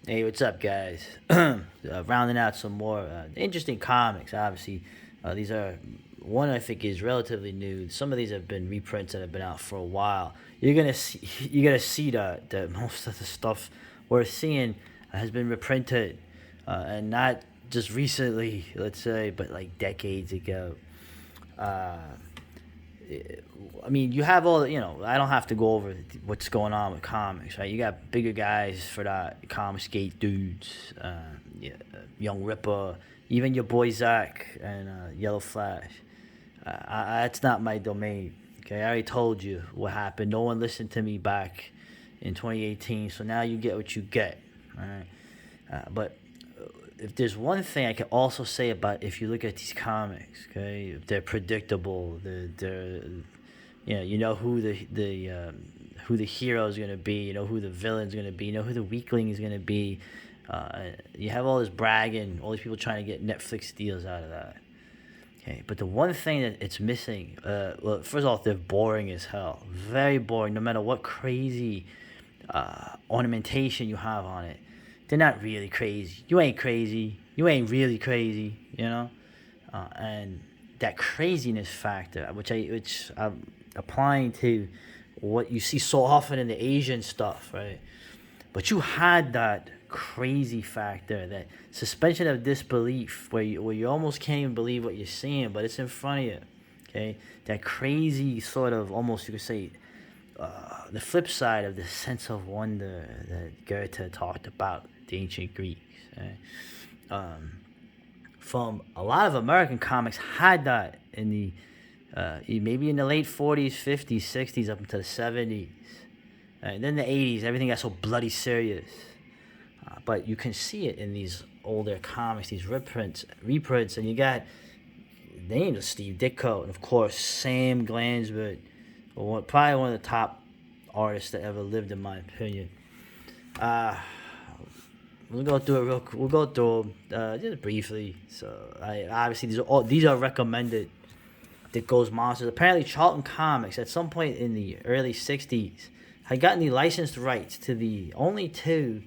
Hey, what's up, guys? Rounding out some more interesting comics. Obviously, these are one I think is relatively new. Some of these have been reprints that have been out for a while. You're gonna see that most of the stuff we're seeing has been reprinted, and not just recently, let's say, but like decades ago. Uh, I mean, you have all, I don't have to go over what's going on with comics, right? You got bigger guys for that, comic skate dudes, yeah, Young Ripper, even your boy Zach and Yellow Flash. That's not my domain. Okay, I already told you what happened. No one listened to me back in 2018, so now you get what you get. All right, but if there's one thing I can also say about if you look at these comics, okay, they're predictable. They're you know who the hero is gonna be. You know who the villain's gonna be. You know who the weakling is gonna be. You have all this bragging, all these people trying to get Netflix deals out of that. Okay, but the one thing that it's missing, well, first of all, they're boring as hell. Very boring. No matter what crazy ornamentation you have on it, they're not really crazy. You ain't crazy. You ain't really crazy. And that craziness factor, which I'm applying to what you see so often in the Asian stuff, right? But you had that crazy factor, that suspension of disbelief, where you almost can't even believe what you're seeing, but it's in front of you. Okay, that crazy sort of, almost you could say, the flip side of the sense of wonder that Goethe talked about the ancient Greeks. Right? From a lot of American comics had that in the maybe in the late 40s, 50s, 60s, up into the 70s. And then the 80s, everything got so bloody serious. But you can see it in these older comics, these reprints, and you got the name of Steve Ditko, and of course Sam Glansford, probably one of the top artists that ever lived, in my opinion. We'll go through it We'll go through them just briefly. So, obviously these are recommended. Ditko's Monsters. Apparently, Charlton Comics at some point in the early '60s had gotten the licensed rights to the only two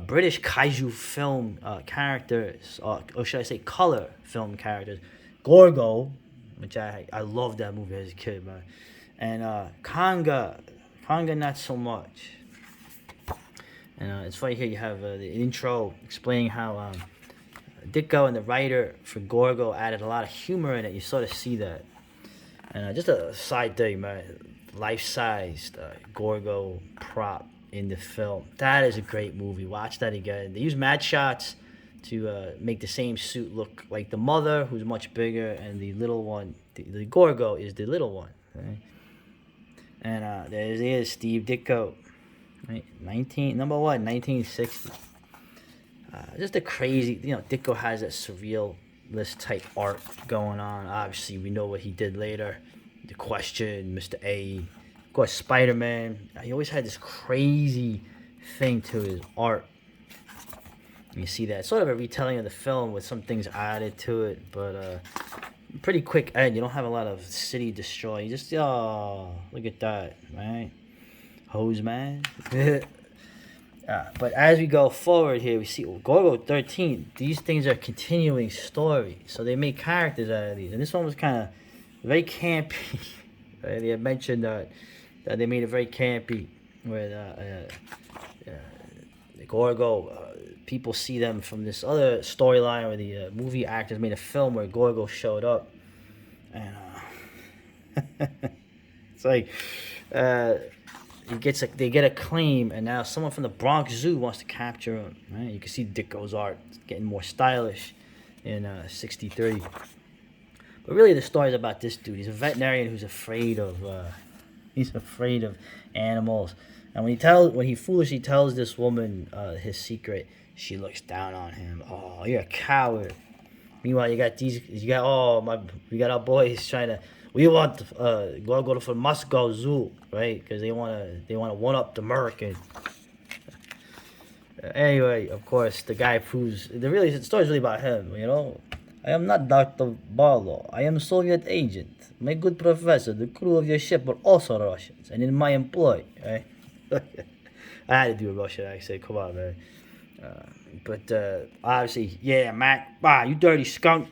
British Kaiju film characters, or should I say, color film characters, Gorgo, which I loved that movie as a kid, man, and Kanga not so much. And it's funny here you have the intro explaining how Ditko and the writer for Gorgo added a lot of humor in it. You sort of see that. And just a side thing, man, life-sized Gorgo prop in the film. That is a great movie. Watch that again. They use mad shots to make the same suit look like the mother, who's much bigger, and the little one, the Gorgo, is the little one. Right? And there he is, Steve Ditko. Right? Number one, 1960. Just a crazy, Ditko has that surrealist type art going on. Obviously, we know what he did later. The Question, Mr. A, of course, Spider-Man. He always had this crazy thing to his art. You see that. It's sort of a retelling of the film with some things added to it, but pretty quick end. You don't have a lot of city destroy. You just, look at that, right? Hose man. But as we go forward here, we see Gorgo 13. These things are continuing stories, so they make characters out of these. And this one was kind of very campy. Right? They had mentioned that they made it very campy, where the Gorgo, people see them from this other storyline where the movie actors made a film where Gorgo showed up, and it's like. They get a claim, and now someone from the Bronx Zoo wants to capture him. Right? You can see Ditko's art getting more stylish in '63. But really, the story is about this dude. He's a veterinarian who's afraid of animals. And when he foolishly tells this woman his secret, she looks down on him. Oh, you're a coward. Meanwhile, we got our boys trying to. We want go to Moscow Zoo, right? Because they want to one up the American. Anyway, of course, the guy proves the story's really about him. I am not Dr. Barlow. I am a Soviet agent. My good professor, the crew of your ship were also Russians and in my employ. Right? I had to do a Russian accent. Come on, man. But obviously, yeah, Mac, bah, you dirty skunk.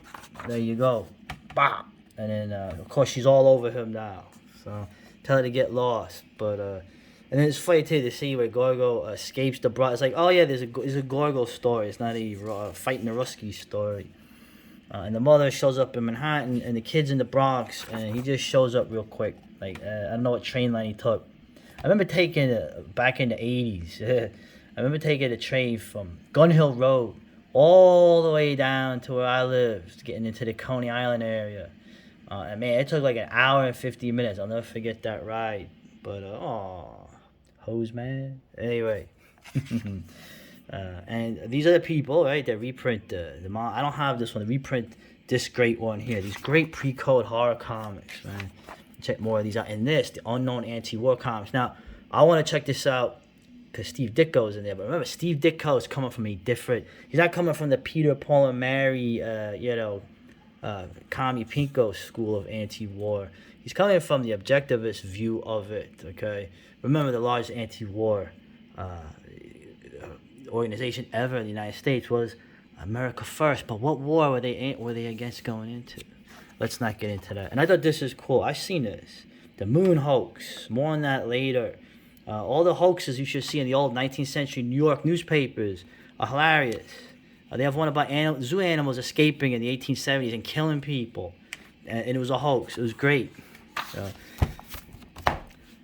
There you go, bah. And then of course she's all over him now. So tell her to get lost. But and then it's funny too to see where Gorgo escapes the bra. It's like, oh yeah, there's a Gorgo story. It's not a fighting the Rusky story. And the mother shows up in Manhattan, and the kid's in the Bronx, and he just shows up real quick. Like I don't know what train line he took. I remember taking back in the '80s. I remember taking a train from Gun Hill Road all the way down to where I lived, getting into the Coney Island area. And man, it took like an hour and 50 minutes. I'll never forget that ride. But hose man. Anyway. And these are the people, right, that reprint the manga. I don't have this one. They reprint this great one here. These great pre-code horror comics, man. Check more of these out. And this, the Unknown Anti-War comics. Now, I want to check this out because Steve Ditko's in there. But remember, Steve Ditko is coming from a different... He's not coming from the Peter, Paul, and Mary, Kami Pinko school of anti-war. He's coming from the objectivist view of it, okay? Remember, the largest anti-war organization ever in the United States was America First. But what war were they against going into? Let's not get into that. And I thought this is cool. I've seen this. The moon hoax. More on that later. All the hoaxes you should see in the old 19th century New York newspapers are hilarious. They have one about zoo animals escaping in the 1870s and killing people. And it was a hoax. It was great.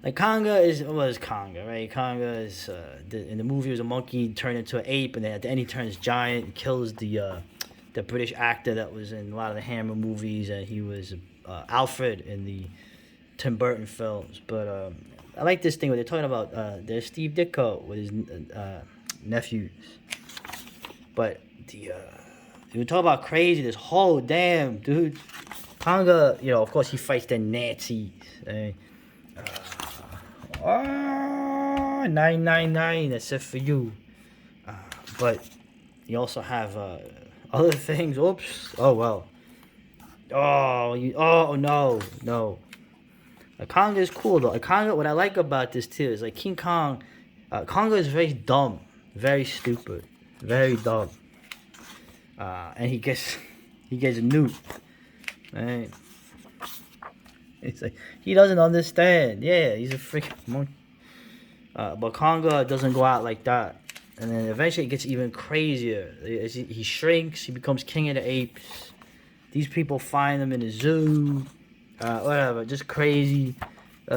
Like Conga is Conga, right? Conga is in the movie, he was a monkey turned into an ape, and then at the end he turns giant and kills the British actor that was in a lot of the Hammer movies, and he was Alfred in the Tim Burton films. But I like this thing where they're talking about there's Steve Ditko with his nephews. But you talk about crazy, this whole damn dude. Conga, of course he fights the Nazis. 999, that's it for you. But you also have other things. Oops. Oh well. Oh no. Conga is cool though. Conga, what I like about this too is like King Kong. Conga is very dumb, very stupid, very dumb. And he gets nuked. Right? It's like he doesn't understand. Yeah, he's a freaking monkey. But Conga doesn't go out like that. And then eventually it gets even crazier. As he shrinks, he becomes king of the apes. These people find him in the zoo. Whatever, just crazy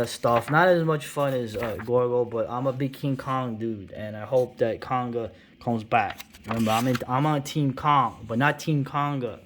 stuff. Not as much fun as Gorgo, but I'm a big King Kong dude, and I hope that Conga comes back. Remember, I'm on Team Kong, but not Team Conga.